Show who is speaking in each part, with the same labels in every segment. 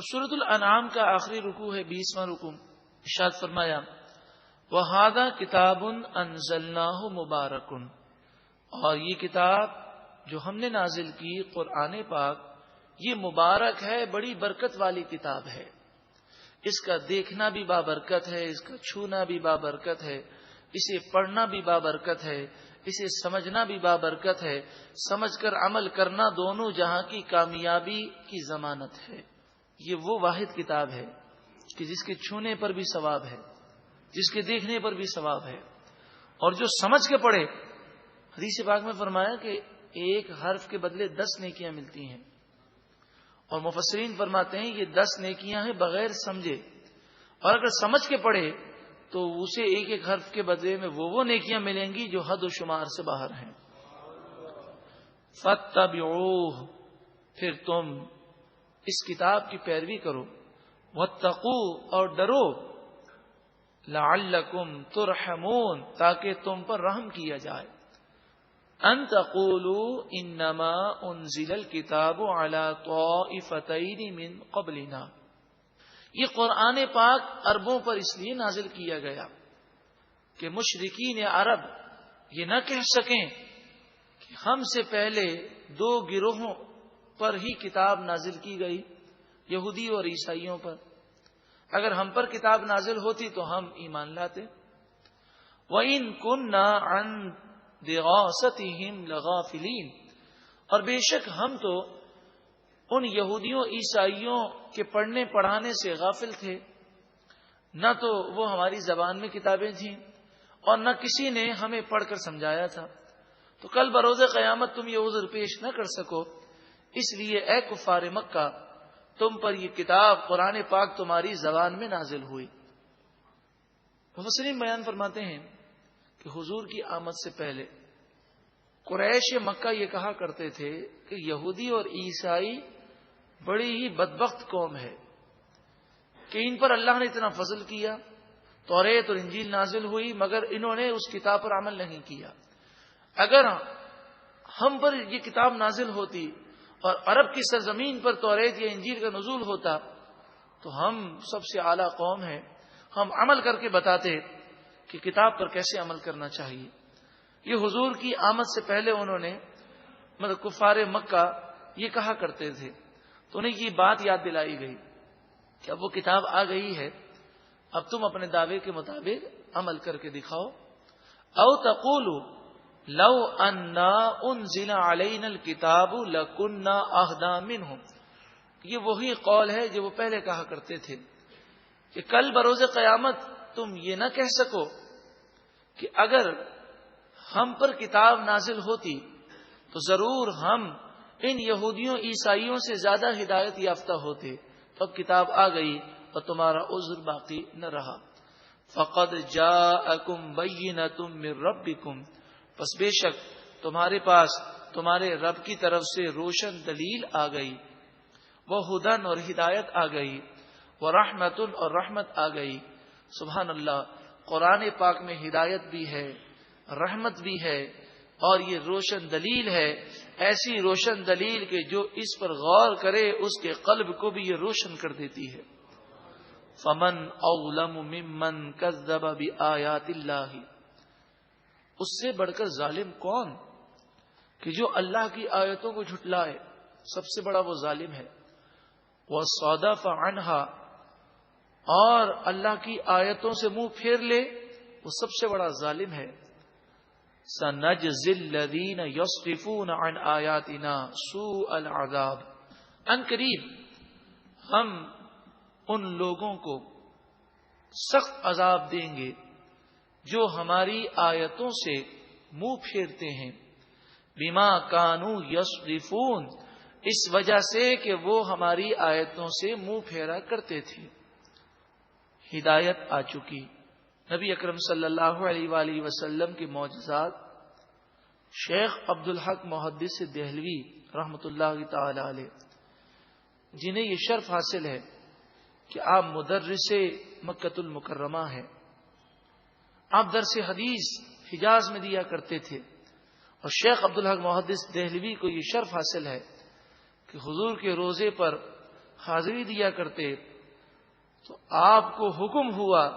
Speaker 1: اب سورۃ الانعام کا آخری رکوع ہے 20واں رکوع. ارشاد فرمایا وَهَذَا كِتَابٌ أَنزَلْنَاهُ مُبَارَكٌ، اور یہ کتاب جو ہم نے نازل کی قرآن پاک یہ مبارک ہے، بڑی برکت والی کتاب ہے. اس کا دیکھنا بھی بابرکت ہے، اس کا چھونا بھی بابرکت ہے، اسے پڑھنا بھی بابرکت ہے، اسے سمجھنا بھی بابرکت ہے، سمجھ کر عمل کرنا دونوں جہاں کی کامیابی کی ضمانت ہے. یہ وہ واحد کتاب ہے کہ جس کے چھونے پر بھی ثواب ہے، جس کے دیکھنے پر بھی ثواب ہے، اور جو سمجھ کے پڑھے. حدیث پاک میں فرمایا کہ ایک حرف کے بدلے 10 نیکیاں ملتی ہیں، اور مفسرین فرماتے ہیں یہ 10 نیکیاں ہیں بغیر سمجھے، اور اگر سمجھ کے پڑھے تو اسے ایک ایک حرف کے بدلے میں وہ نیکیاں ملیں گی جو حد و شمار سے باہر ہیں. فَاتَّبِعُوهُ، پھر تم اس کتاب کی پیروی کرو. وَاتَّقُوا، اور ڈرو. لَعَلَّكُمْ تُرْحَمُونَ، تاکہ تم پر رحم کیا جائے. ان تقولوا انما انزل الكتاب على طائفتين من قبلنا، یہ قرآن پاک عربوں پر اس لیے نازل کیا گیا کہ مشرکین عرب یہ نہ کہہ سکیں کہ ہم سے پہلے 2 گروہوں پر ہی کتاب نازل کی گئی، یہودی اور عیسائیوں پر. اگر ہم پر کتاب نازل ہوتی تو ہم ایمان لاتے. وَإِن كُنَّا عَن دِرَاسَتِهِمْ لَغَافِلِينَ، اور بے شک ہم تو ان یہودیوں عیسائیوں کے پڑھنے پڑھانے سے غافل تھے. نہ تو وہ ہماری زبان میں کتابیں تھیں اور نہ کسی نے ہمیں پڑھ کر سمجھایا تھا. تو کل بروز قیامت تم یہ عذر پیش نہ کر سکو، اس لیے اے کفار مکہ تم پر یہ کتاب قرآن پاک تمہاری زبان میں نازل ہوئی. مفسرین بیان فرماتے ہیں کہ حضور کی آمد سے پہلے قریش مکہ یہ کہا کرتے تھے کہ یہودی اور عیسائی بڑی ہی بدبخت قوم ہے کہ ان پر اللہ نے اتنا فضل کیا، توریت اور انجیل نازل ہوئی، مگر انہوں نے اس کتاب پر عمل نہیں کیا. اگر ہم پر یہ کتاب نازل ہوتی اور عرب کی سرزمین پر توریت یا انجیل کا نزول ہوتا تو ہم سب سے اعلیٰ قوم ہیں، ہم عمل کر کے بتاتے کہ کتاب پر کیسے عمل کرنا چاہیے. یہ حضور کی آمد سے پہلے انہوں نے کفار مکہ یہ کہا کرتے تھے، تو انہیں یہ بات یاد دلائی گئی کہ اب وہ کتاب آ گئی ہے، اب تم اپنے دعوے کے مطابق عمل کر کے دکھاؤ. او تقولوا لو انا انزل علینا الکتاب لکنا اہدی منہم، یہ وہی قول ہے جو وہ پہلے کہا کرتے تھے کہ کل بروز قیامت تم یہ نہ کہہ سکو کہ اگر ہم پر کتاب نازل ہوتی تو ضرور ہم ان یہودیوں عیسائیوں سے زیادہ ہدایت یافتہ ہوتے. تو اب کتاب آ گئی اور تمہارا عذر باقی نہ رہا. فقد جاءکم بینۃ من ربکم، پس بے شک تمہارے پاس تمہارے رب کی طرف سے روشن دلیل آ گئی. وہدن، اور ہدایت آ گئی. ورحمت، اور رحمت آ گئی. سبحان اللہ، قرآن پاک میں ہدایت بھی ہے، رحمت بھی ہے، اور یہ روشن دلیل ہے. ایسی روشن دلیل کہ جو اس پر غور کرے اس کے قلب کو بھی یہ روشن کر دیتی ہے. فمن اظلم ممن کذب بآیات اللہ، اس سے بڑھ کر ظالم کون کہ جو اللہ کی آیتوں کو جھٹلائے، سب سے بڑا وہ ظالم ہے. وصدف عنہا، اور اللہ کی آیتوں سے منہ پھیر لے، وہ سب سے بڑا ظالم ہے. سنجزی الذین یصرفون عن آیاتنا سوء العذاب، ان قریب ہم ان لوگوں کو سخت عذاب دیں گے جو ہماری آیتوں سے منہ پھیرتے ہیں. بما کانوا یصرفون، اس وجہ سے کہ وہ ہماری آیتوں سے منہ پھیرا کرتے تھے. ہدایت آ چکی. نبی اکرم صلی اللہ علیہ وآلہ وسلم کے معجزات شیخ عبدالحق محدث دہلوی رحمۃ اللہ تعالی علیہ، جنہیں یہ شرف حاصل ہے کہ آپ مدرس مکۃ المکرمہ ہیں. آپ درس حدیث حجاز میں دیا کرتے تھے، اور شیخ عبدالحق محدث دہلوی کو یہ شرف حاصل ہے کہ حضور کے روزے پر حاضری دیا کرتے تو آپ کو حکم ہوا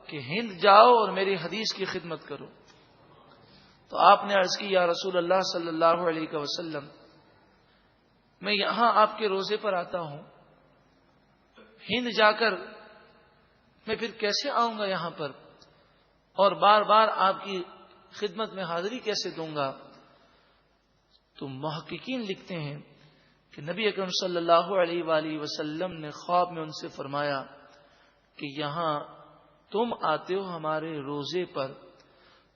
Speaker 1: کہ ہند جاؤ اور میری حدیث کی خدمت کرو. تو آپ نے عرض کی یا رسول اللہ صلی اللہ علیہ وسلم میں یہاں آپ کے روزے پر آتا ہوں, ہند جا کر میں پھر کیسے آؤں گا یہاں پر, اور بار بار آپ کی خدمت میں حاضری کیسے دوں گا؟ تو محققین لکھتے ہیں کہ نبی اکرم صلی اللہ علیہ وآلہ وسلم نے خواب میں ان سے فرمایا کہ یہاں تم آتے ہو ہمارے روزے پر,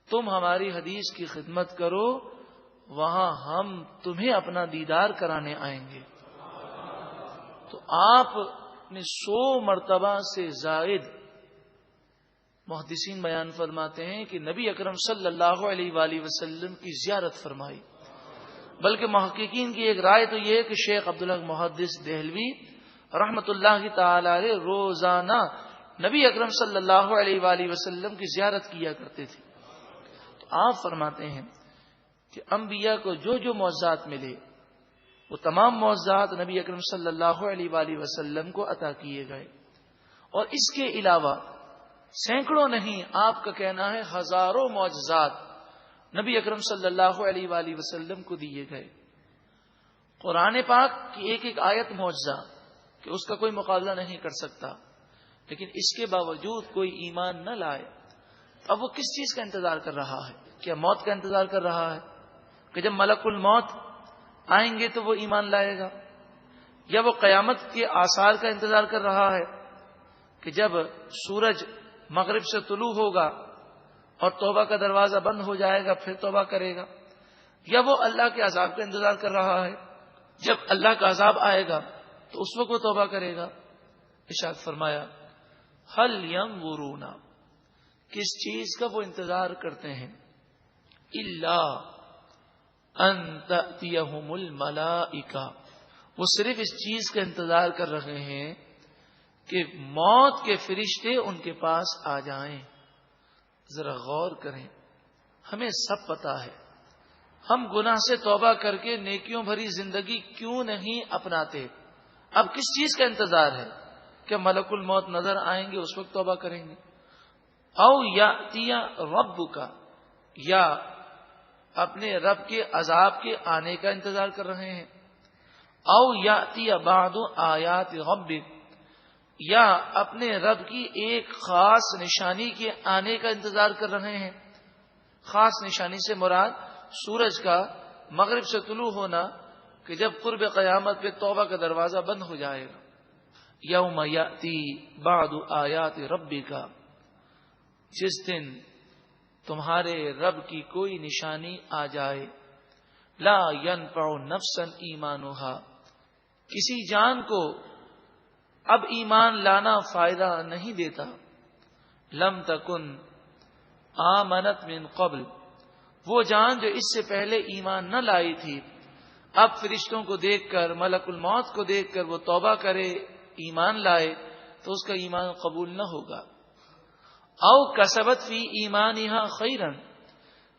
Speaker 1: تم ہماری حدیث کی خدمت کرو, وہاں ہم تمہیں اپنا دیدار کرانے آئیں گے. تو آپ نے 100 مرتبہ سے زائد محدثین بیان فرماتے ہیں کہ نبی اکرم صلی اللہ علیہ وآلہ وسلم کی زیارت فرمائی. بلکہ محققین کی ایک رائے تو یہ ہے کہ شیخ عبدالحق محدث دہلوی رحمت اللہ تعالی علیہ روزانہ نبی اکرم صلی اللہ علیہ وآلہ وسلم کی زیارت کیا کرتے تھے. تو آپ فرماتے ہیں کہ انبیاء کو جو جو معجزات ملے وہ تمام معجزات نبی اکرم صلی اللہ علیہ وآلہ وسلم کو عطا کیے گئے, اور اس کے علاوہ سینکڑوں نہیں, آپ کا کہنا ہے ہزاروں معجزات نبی اکرم صلی اللہ علیہ وآلہ وسلم کو دیے گئے. قرآن پاک کی ایک ایک آیت معجزہ کہ اس کا کوئی مقابلہ نہیں کر سکتا, لیکن اس کے باوجود کوئی ایمان نہ لائے. اب وہ کس چیز کا انتظار کر رہا ہے؟ کیا موت کا انتظار کر رہا ہے کہ جب ملک الموت آئیں گے تو وہ ایمان لائے گا؟ یا وہ قیامت کے آثار کا انتظار کر رہا ہے کہ جب سورج مغرب سے طلوع ہوگا اور توبہ کا دروازہ بند ہو جائے گا پھر توبہ کرے گا؟ یا وہ اللہ کے عذاب کا انتظار کر رہا ہے, جب اللہ کا عذاب آئے گا تو اس وقت وہ توبہ کرے گا؟ ارشاد فرمایا ہل ینظرون, کس چیز کا وہ انتظار کرتے ہیں؟ الا ان تأتیہم الملائکہ, وہ صرف اس چیز کا انتظار کر رہے ہیں کہ موت کے فرشتے ان کے پاس آ جائیں. ذرا غور کریں, ہمیں سب پتا ہے ہم گناہ سے توبہ کر کے نیکیوں بھری زندگی کیوں نہیں اپناتے. اب کس چیز کا انتظار ہے؟ کہ ملک الموت نظر آئیں گے اس وقت توبہ کریں گے؟ او یاتی ربک, یا اپنے رب کے عذاب کے آنے کا انتظار کر رہے ہیں؟ او یاتی بعض آیات ربک, یا اپنے رب کی ایک خاص نشانی کے آنے کا انتظار کر رہے ہیں؟ خاص نشانی سے مراد سورج کا مغرب سے طلوع ہونا کہ جب قرب قیامت پہ توبہ کا دروازہ بند ہو جائے گا. یوم یاتی بعض آیات ربک, جس دن تمہارے رب کی کوئی نشانی آ جائے, لا ینفع نفسا ایمانها, کسی جان کو اب ایمان لانا فائدہ نہیں دیتا. لم تکن آمنت من قبل, وہ جان جو اس سے پہلے ایمان نہ لائی تھی اب فرشتوں کو دیکھ کر ملک الموت کو دیکھ کر وہ توبہ کرے ایمان لائے تو اس کا ایمان قبول نہ ہوگا. او کسبت فی ایمانہا خیرا,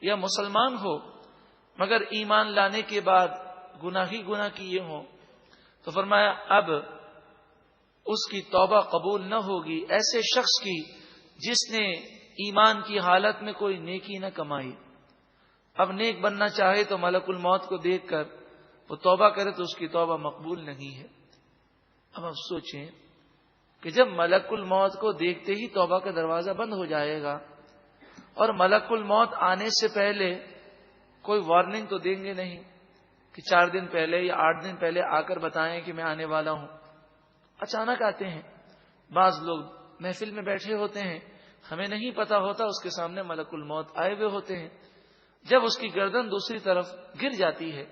Speaker 1: یا مسلمان ہو مگر ایمان لانے کے بعد گناہ ہی گناہ کیے ہوں تو فرمایا اب اس کی توبہ قبول نہ ہوگی ایسے شخص کی جس نے ایمان کی حالت میں کوئی نیکی نہ کمائی. اب نیک بننا چاہے تو ملک الموت کو دیکھ کر وہ توبہ کرے تو اس کی توبہ مقبول نہیں ہے. اب آپ سوچیں کہ جب ملک الموت کو دیکھتے ہی توبہ کا دروازہ بند ہو جائے گا اور ملک الموت آنے سے پہلے کوئی وارننگ تو دیں گے نہیں کہ 4 دن پہلے یا 8 دن پہلے آ کر بتائیں کہ میں آنے والا ہوں. اچانک آتے ہیں. بعض لوگ محفل میں بیٹھے ہوتے ہیں, ہمیں نہیں پتا ہوتا اس کے سامنے ملک الموت آئے ہوئے ہوتے ہیں. جب اس کی گردن دوسری طرف گر جاتی ہے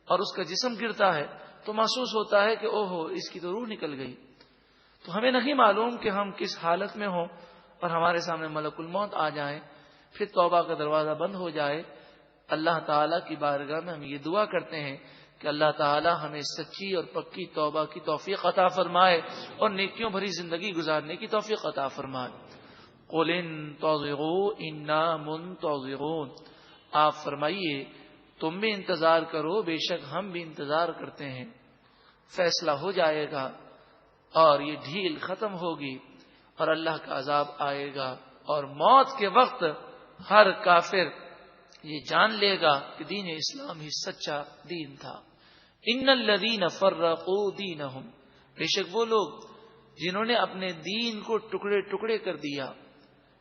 Speaker 1: اور اس کا جسم گرتا ہے تو محسوس ہوتا ہے کہ اوہو اس کی تو روح نکل گئی. تو ہمیں نہیں معلوم کہ ہم کس حالت میں ہوں اور ہمارے سامنے ملک الموت آ جائیں, پھر توبہ کا دروازہ بند ہو جائے. اللہ تعالیٰ کی بارگاہ میں ہم یہ دعا کرتے ہیں کہ اللہ تعالیٰ ہمیں سچی اور پکی توبہ کی توفیق عطا فرمائے اور نیکیوں بھری زندگی گزارنے کی توفیق عطا فرمائے. قل انتظروا انا منتظرون, آپ فرمائیے تم بھی انتظار کرو بے شک ہم بھی انتظار کرتے ہیں. فیصلہ ہو جائے گا اور یہ ڈھیل ختم ہوگی اور اللہ کا عذاب آئے گا، اور موت کے وقت ہر کافر یہ جان لے گا کہ دین اسلام ہی سچا دین تھا۔ ان الذین فرقوا دینہم، بے شک وہ لوگ جنہوں نے اپنے دین کو ٹکڑے ٹکڑے کر دیا،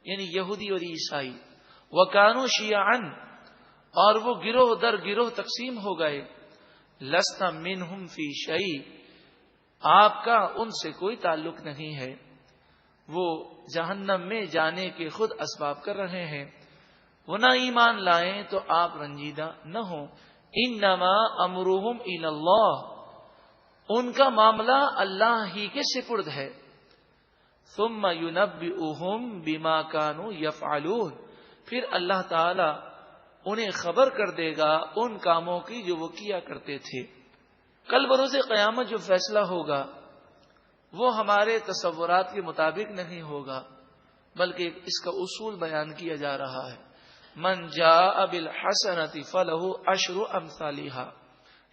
Speaker 1: یعنی یہودی اور عیسائی، وکانوا شیعا، اور وہ گروہ در گروہ تقسیم ہو گئے، لست منہم فی شیء، آپ کا ان سے کوئی تعلق نہیں ہے، وہ جہنم میں جانے کے خود اسباب کر رہے ہیں، وہ نہ ایمان لائیں تو آپ رنجیدہ نہ ہوں۔ انما امرهم الی اللہ، ان کا معاملہ اللہ ہی کے سپرد ہے۔ ثم ینبئهم بما كانوا یفعلون، پھر اللہ تعالی انہیں خبر کر دے گا ان کاموں کی جو وہ کیا کرتے تھے۔ کل بروز قیامت جو فیصلہ ہوگا وہ ہمارے تصورات کے مطابق نہیں ہوگا، بلکہ اس کا اصول بیان کیا جا رہا ہے۔ من جاء بالحسنۃ فلہ عشر امثالھا،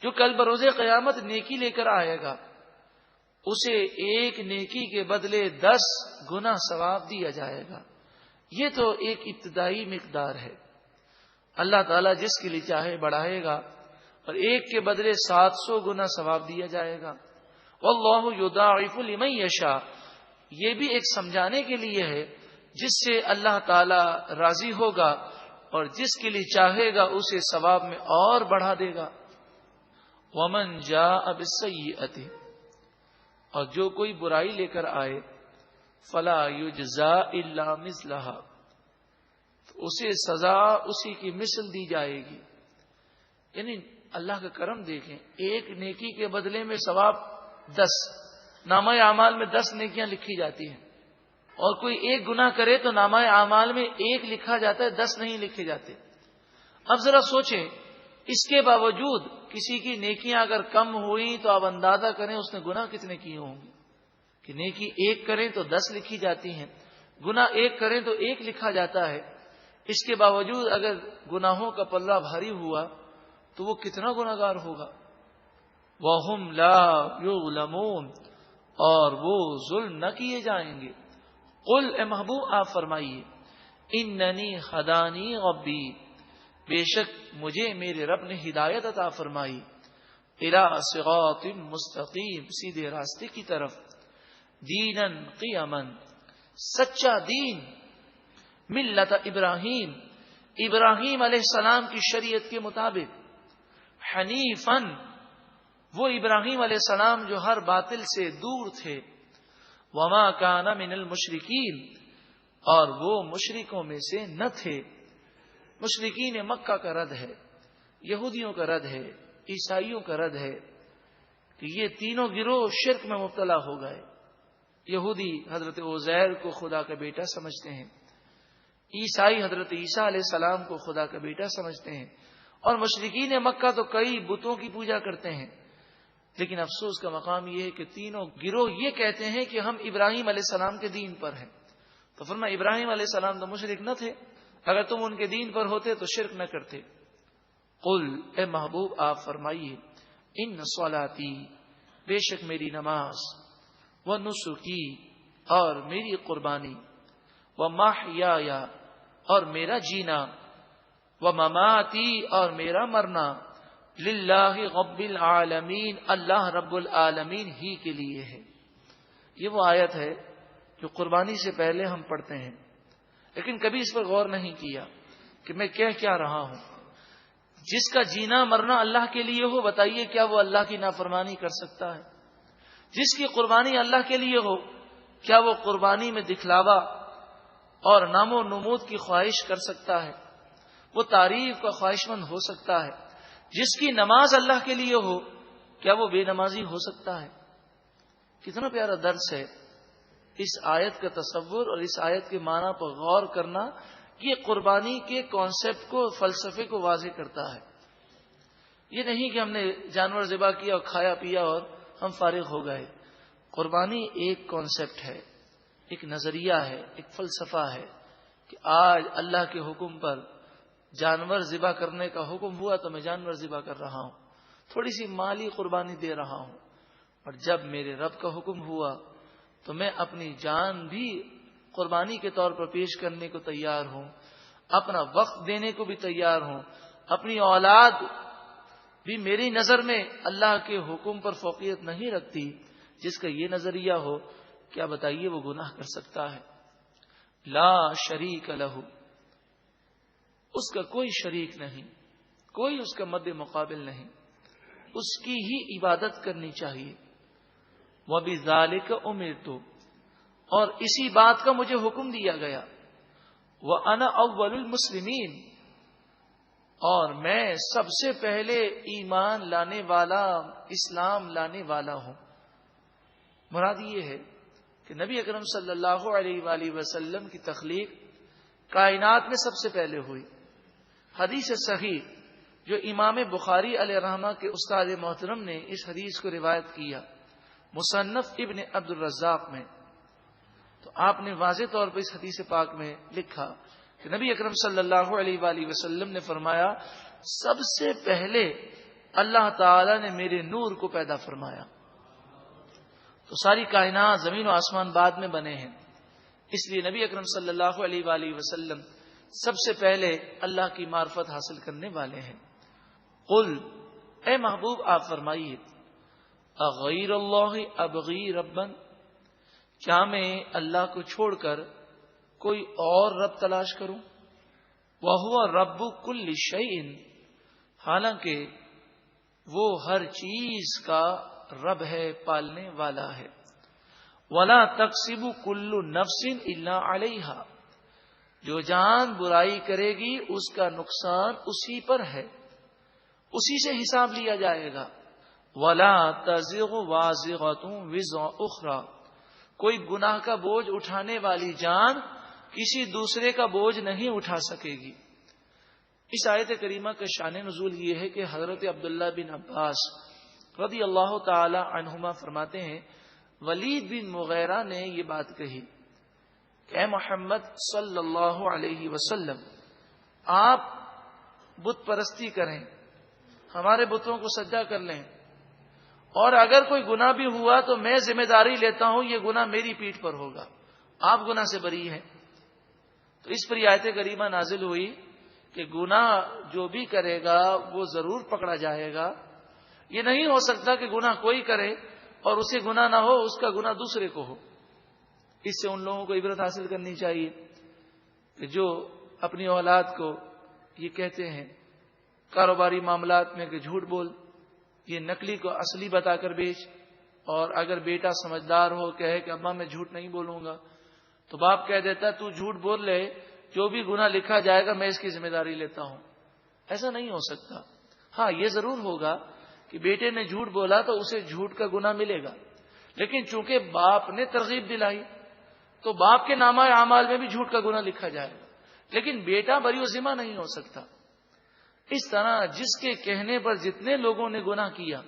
Speaker 1: جو کل بروز قیامت نیکی لے کر آئے گا اسے ایک نیکی کے بدلے 10 گنا ثواب دیا جائے گا۔ یہ تو ایک ابتدائی مقدار ہے، اللہ تعالیٰ جس کے لیے چاہے بڑھائے گا، اور ایک کے بدلے 700 گنا ثواب دیا جائے گا۔ واللہ یضاعف لمن یشاء، یہ بھی ایک سمجھانے کے لیے ہے جس سے اللہ تعالیٰ راضی ہوگا اور جس کے لیے چاہے گا اسے ثواب میں اور بڑھا دے گا۔ ومن جاء بالسیئۃ، اور جو کوئی برائی لے کر آئے، فلا یجزا الا مثلھا، تو اسے سزا اسی کی مثل دی جائے گی۔ یعنی اللہ کا کرم دیکھیں، ایک نیکی کے بدلے میں ثواب 10، نامہ اعمال میں 10 نیکیاں لکھی جاتی ہیں، اور کوئی ایک گناہ کرے تو نامہ اعمال میں 1 لکھا جاتا ہے، 10 نہیں لکھے جاتے۔ اب ذرا سوچیں، اس کے باوجود کسی کی نیکیاں اگر کم ہوئی تو آپ اندازہ کریں اس نے گناہ کتنے کیے ہوں گے، کہ نیکی 1 کریں تو 10 لکھی جاتی ہیں، گناہ 1 کریں تو 1 لکھا جاتا ہے۔ اس کے باوجود اگر گناہوں کا پلہ بھاری ہوا تو وہ کتنا گناہگار ہوگا۔ وَهُمْ لَا يُظْلَمُونَ، اور وہ ظلم نہ کیے جائیں گے۔ قل، اے محبوب آپ فرمائیے، اننی ہدانی ربی، بے شک مجھے میرے رب نے ہدایت عطا فرمائی، الی صراط مستقیم، سیدھے راستے کی طرف، دینا قیما، سچا دین، ملت ابراہیم، ابراہیم علیہ السلام کی شریعت کے مطابق، حنیفاً، وہ ابراہیم علیہ السلام جو ہر باطل سے دور تھے، وما کان من المشرکین، اور وہ مشرکوں میں سے نہ تھے۔ مشرکین مکہ کا رد ہے، یہودیوں کا رد ہے، عیسائیوں کا رد ہے کہ یہ تینوں گروہ شرک میں مبتلا ہو گئے۔ یہودی حضرت عزیر کو خدا کا بیٹا سمجھتے ہیں، عیسائی حضرت عیسیٰ علیہ السلام کو خدا کا بیٹا سمجھتے ہیں، اور مشرکین مکہ تو کئی بتوں کی پوجا کرتے ہیں۔ لیکن افسوس کا مقام یہ ہے کہ تینوں گروہ یہ کہتے ہیں کہ ہم ابراہیم علیہ السلام کے دین پر ہیں۔ تو فرمایا ابراہیم علیہ السلام تو مشرک نہ تھے، اگر تم ان کے دین پر ہوتے تو شرک نہ کرتے۔ قل، اے محبوب آپ فرمائیے، ان صلاتی، بے شک میری نماز، و نسکی، اور میری قربانی، و محیای، اور میرا جینا، و مماتی، اور میرا مرنا، للہ رب العالمین، اللہ رب العالمین ہی کے لیے ہے۔ یہ وہ آیت ہے جو قربانی سے پہلے ہم پڑھتے ہیں، لیکن کبھی اس پر غور نہیں کیا کہ میں کہہ کیا رہا ہوں۔ جس کا جینا مرنا اللہ کے لیے ہو، بتائیے کیا وہ اللہ کی نافرمانی کر سکتا ہے؟ جس کی قربانی اللہ کے لیے ہو، کیا وہ قربانی میں دکھلاوا اور نام و نمود کی خواہش کر سکتا ہے؟ وہ تعریف کا خواہش مند ہو سکتا ہے؟ جس کی نماز اللہ کے لیے ہو، کیا وہ بے نمازی ہو سکتا ہے؟ کتنا پیارا درس ہے اس آیت کا تصور اور اس آیت کے معنی پر غور کرنا، یہ قربانی کے کانسیپٹ کو، فلسفے کو واضح کرتا ہے۔ یہ نہیں کہ ہم نے جانور ذبح کیا اور کھایا پیا اور ہم فارغ ہو گئے۔ قربانی ایک کانسیپٹ ہے، ایک نظریہ ہے، ایک فلسفہ ہے کہ آج اللہ کے حکم پر جانور ذبح کرنے کا حکم ہوا تو میں جانور ذبح کر رہا ہوں، تھوڑی سی مالی قربانی دے رہا ہوں، اور جب میرے رب کا حکم ہوا تو میں اپنی جان بھی قربانی کے طور پر پیش کرنے کو تیار ہوں، اپنا وقت دینے کو بھی تیار ہوں، اپنی اولاد بھی میری نظر میں اللہ کے حکم پر فوقیت نہیں رکھتی۔ جس کا یہ نظریہ ہو، کیا بتائیے وہ گناہ کر سکتا ہے؟ لا شریک لہ، اس کا کوئی شریک نہیں، کوئی اس کا مد مقابل نہیں، اس کی ہی عبادت کرنی چاہیے۔ وَبِذَالِكَ أُمِرْتُ، اور اسی بات کا مجھے حکم دیا گیا۔ وَأَنَا أَوَّلُ الْمُسْلِمِينَ، اور میں سب سے پہلے ایمان لانے والا، اسلام لانے والا ہوں۔ مراد یہ ہے کہ نبی اکرم صلی اللہ علیہ وآلہ وسلم کی تخلیق کائنات میں سب سے پہلے ہوئی۔ حدیث صحیح جو امام بخاری علیہ رحمہ کے استاد محترم نے اس حدیث کو روایت کیا مصنف ابن عبد الرزاق میں، تو آپ نے واضح طور پر اس حدیث پاک میں لکھا کہ نبی اکرم صلی اللہ علیہ وآلہ وسلم نے فرمایا، سب سے پہلے اللہ تعالی نے میرے نور کو پیدا فرمایا۔ تو ساری کائنات زمین و آسمان بعد میں بنے ہیں، اس لیے نبی اکرم صلی اللہ علیہ وآلہ وسلم سب سے پہلے اللہ کی معرفت حاصل کرنے والے ہیں۔ قل، اے محبوب آپ فرمائیے، اغیر اللہ ابغی ربا، کیا میں اللہ کو چھوڑ کر کوئی اور رب تلاش کروں؟ وَهُوَ رَبُّ كُلِّ شَيْءٍ، حالانکہ وہ ہر چیز کا رب ہے، پالنے والا ہے۔ وَلَا تَكْسِبُ كُلُّ نَفْسٍ إِلَّا عَلَيْهَا، جو جان برائی کرے گی اس کا نقصان اسی پر ہے، اسی سے حساب لیا جائے گا۔ وَلَا تَزِرُ وَازِرَةٌ وِزْرَ أُخْرَى، کوئی گناہ کا بوجھ اٹھانے والی جان کسی دوسرے کا بوجھ نہیں اٹھا سکے گی۔ اس آیت کریمہ کا شان نزول یہ ہے کہ حضرت عبداللہ بن عباس رضی اللہ تعالی عنہما فرماتے ہیں، ولید بن مغیرہ نے یہ بات کہی کہ اے محمد صلی اللہ علیہ وسلم، آپ بت پرستی کریں، ہمارے بتوں کو سجدہ کر لیں، اور اگر کوئی گناہ بھی ہوا تو میں ذمہ داری لیتا ہوں، یہ گناہ میری پیٹھ پر ہوگا، آپ گناہ سے بری ہیں۔ تو اس پر آیت کریمہ نازل ہوئی کہ گناہ جو بھی کرے گا وہ ضرور پکڑا جائے گا۔ یہ نہیں ہو سکتا کہ گناہ کوئی کرے اور اسے گناہ نہ ہو، اس کا گناہ دوسرے کو ہو۔ اس سے ان لوگوں کو عبرت حاصل کرنی چاہیے کہ جو اپنی اولاد کو یہ کہتے ہیں کاروباری معاملات میں کہ جھوٹ بول، یہ نکلی کو اصلی بتا کر بیچ، اور اگر بیٹا سمجھدار ہو کہے کہ ابا میں جھوٹ نہیں بولوں گا، تو باپ کہہ دیتا تو جھوٹ بول لے، جو بھی گناہ لکھا جائے گا میں اس کی ذمہ داری لیتا ہوں۔ ایسا نہیں ہو سکتا۔ ہاں یہ ضرور ہوگا کہ بیٹے نے جھوٹ بولا تو اسے جھوٹ کا گناہ ملے گا، لیکن چونکہ باپ نے ترغیب دلائی تو باپ کے نامہ اعمال میں بھی جھوٹ کا گناہ لکھا جائے گا، لیکن بیٹا بری و ذمہ نہیں ہو سکتا۔ اس طرح جس کے کہنے پر جتنے لوگوں نے گناہ کیا،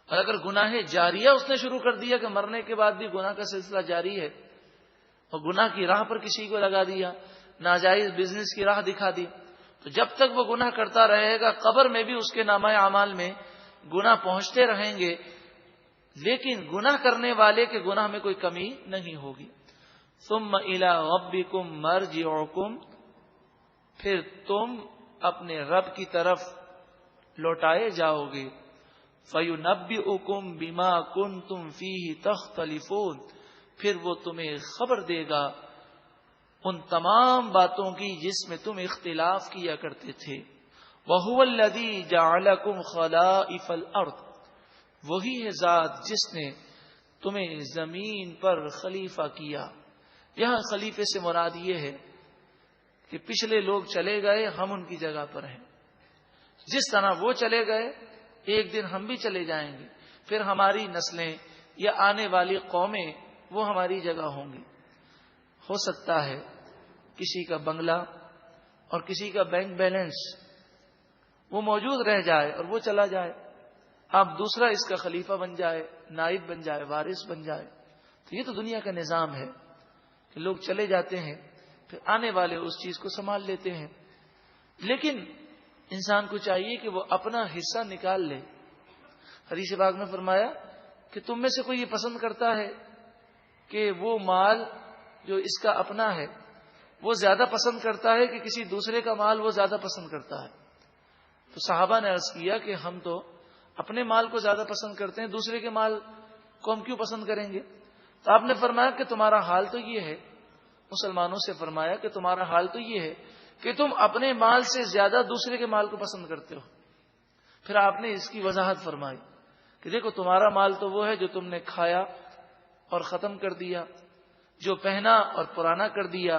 Speaker 1: اور اگر گناہ جاریہ اس نے شروع کر دیا کہ مرنے کے بعد بھی گناہ کا سلسلہ جاری ہے، اور گناہ کی راہ پر کسی کو لگا دیا، ناجائز بزنس کی راہ دکھا دی، تو جب تک وہ گناہ کرتا رہے گا قبر میں بھی اس کے نامہ اعمال میں گناہ پہنچتے رہیں گے، لیکن گناہ کرنے والے کے گناہ میں کوئی کمی نہیں ہوگی۔ ثم الی ربکم مرجعکم، پھر تم اپنے رب کی طرف لوٹائے جاؤ گے۔ فینبئکم بما کنتم فیہ تختلفون، پھر وہ تمہیں خبر دے گا ان تمام باتوں کی جس میں تم اختلاف کیا کرتے تھے۔ وَهُوَ الَّذِي جَعَلَكُمْ خَلَائِفَ الْأَرْضِ، وہی ہے ذات جس نے تمہیں زمین پر خلیفہ کیا۔ یہاں خلیفے سے مراد یہ ہے کہ پچھلے لوگ چلے گئے، ہم ان کی جگہ پر ہیں۔ جس طرح وہ چلے گئے ایک دن ہم بھی چلے جائیں گے، پھر ہماری نسلیں یا آنے والی قومیں وہ ہماری جگہ ہوں گی۔ ہو سکتا ہے کسی کا بنگلہ اور کسی کا بینک بیلنس وہ موجود رہ جائے اور وہ چلا جائے، اب دوسرا اس کا خلیفہ بن جائے، نائب بن جائے، وارث بن جائے۔ تو یہ تو دنیا کا نظام ہے کہ لوگ چلے جاتے ہیں، پھر آنے والے اس چیز کو سنبھال لیتے ہیں۔ لیکن انسان کو چاہیے کہ وہ اپنا حصہ نکال لے۔ حدیث پاک میں فرمایا کہ تم میں سے کوئی یہ پسند کرتا ہے کہ وہ مال جو اس کا اپنا ہے وہ زیادہ پسند کرتا ہے کہ کسی دوسرے کا مال وہ زیادہ پسند کرتا ہے؟ تو صحابہ نے عرض کیا کہ ہم تو اپنے مال کو زیادہ پسند کرتے ہیں، دوسرے کے مال کو ہم کیوں پسند کریں گے؟ تو آپ نے فرمایا کہ تمہارا حال تو یہ ہے، مسلمانوں سے فرمایا کہ تمہارا حال تو یہ ہے کہ تم اپنے مال سے زیادہ دوسرے کے مال کو پسند کرتے ہو۔ پھر آپ نے اس کی وضاحت فرمائی کہ دیکھو تمہارا مال تو وہ ہے جو تم نے کھایا اور ختم کر دیا، جو پہنا اور پرانا کر دیا،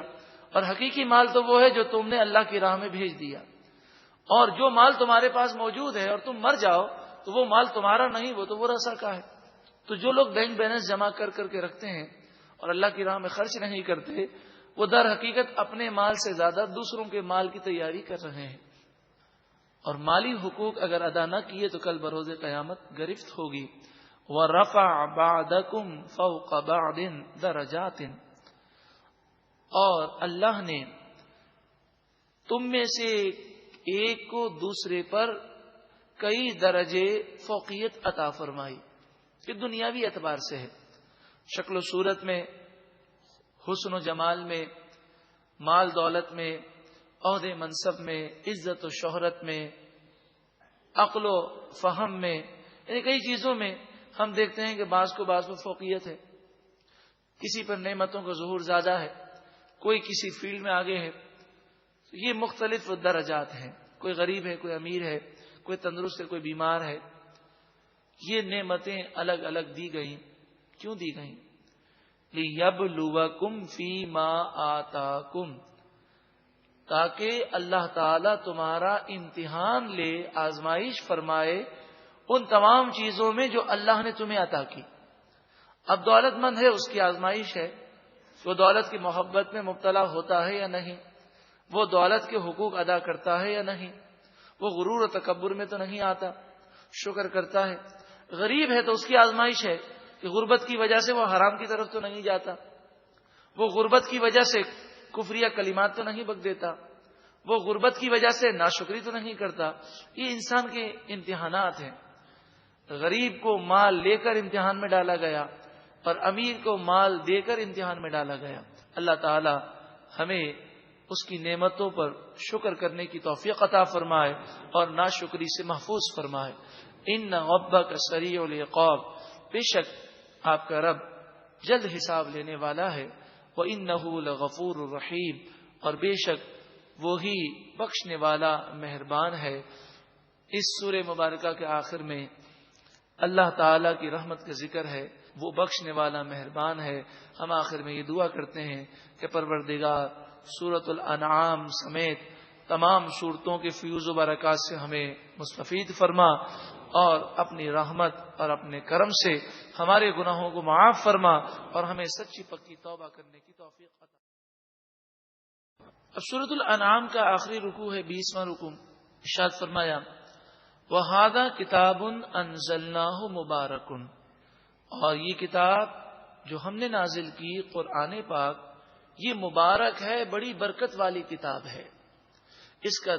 Speaker 1: اور حقیقی مال تو وہ ہے جو تم نے اللہ کی راہ میں بھیج دیا۔ اور جو مال تمہارے پاس موجود ہے اور تم مر جاؤ تو وہ مال تمہارا نہیں، وہ تو ورثہ کا ہے۔ تو جو لوگ بینک بیلنس جمع کر کر کے رکھتے ہیں اور اللہ کی راہ میں خرچ نہیں کرتے، وہ در حقیقت اپنے مال سے زیادہ دوسروں کے مال کی تیاری کر رہے ہیں، اور مالی حقوق اگر ادا نہ کیے تو کل بروز قیامت گرفت ہوگی۔ وَرَفَعَ بَعْضَكُمْ فَوْقَ بَعْضٍ دَرَجَاتٍ، اور اللہ نے تم میں سے ایک کو دوسرے پر کئی درجے فوقیت عطا فرمائی۔ یہ دنیاوی اعتبار سے ہے، شکل و صورت میں، حسن و جمال میں، مال دولت میں، عہدے منصب میں، عزت و شہرت میں، عقل و فہم میں، یعنی کئی چیزوں میں ہم دیکھتے ہیں کہ بعض کو بعض میں فوقیت ہے، کسی پر نعمتوں کا ظہور زیادہ ہے، کوئی کسی فیلڈ میں آگے ہے۔ یہ مختلف درجات ہیں، کوئی غریب ہے، کوئی امیر ہے، کوئی تندرست ہے، کوئی بیمار ہے۔ یہ نعمتیں الگ الگ دی گئیں، کیوں دی گئیں؟ لِيَبْلُوَكُمْ فِي مَا آتَاكُمْ، تاکہ اللہ تعالی تمہارا امتحان لے، آزمائش فرمائے ان تمام چیزوں میں جو اللہ نے تمہیں عطا کی۔ اب دولت مند ہے، اس کی آزمائش ہے، وہ دولت کی محبت میں مبتلا ہوتا ہے یا نہیں، وہ دولت کے حقوق ادا کرتا ہے یا نہیں، وہ غرور و تکبر میں تو نہیں آتا، شکر کرتا ہے۔ غریب ہے تو اس کی آزمائش ہے کہ غربت کی وجہ سے وہ حرام کی طرف تو نہیں جاتا، وہ غربت کی وجہ سے کفریہ کلمات تو نہیں بک دیتا، وہ غربت کی وجہ سے ناشکری تو نہیں کرتا۔ یہ انسان کے امتحانات ہیں۔ غریب کو مال لے کر امتحان میں ڈالا گیا اور امیر کو مال دے کر امتحان میں ڈالا گیا۔ اللہ تعالی ہمیں اس کی نعمتوں پر شکر کرنے کی توفیق عطا فرمائے اور ناشکری سے محفوظ فرمائے۔ ان ربک سریع العقاب، بے شک آپ کا رب جلد حساب لینے والا ہے۔ وَإِنَّهُ لَغَفُورٌ رَحِيمٌ، اور بے شک وہی بخشنے والا مہربان ہے۔ اس سورہ مبارکہ کے آخر میں اللہ تعالی کی رحمت کا ذکر ہے، وہ بخشنے والا مہربان ہے۔ ہم آخر میں یہ دعا کرتے ہیں کہ پروردگار سورۃ الانعام سمیت تمام صورتوں کے فیوز و برکات سے ہمیں مستفید فرما، اور اپنی رحمت اور اپنے کرم سے ہمارے گناہوں کو معاف فرما، اور ہمیں سچی پکی توبہ کرنے کی توفیق عطا۔ اب سورۃ الانعام کا آخری رکوع ہے 20واں رکوع۔ ارشاد فرمایا وَهَذَا كِتَابٌ أَنزَلْنَاهُ مُبَارَكٌ، اور یہ کتاب جو ہم نے نازل کی قرآن پاک، یہ مبارک ہے، بڑی برکت والی کتاب ہے۔ اس کا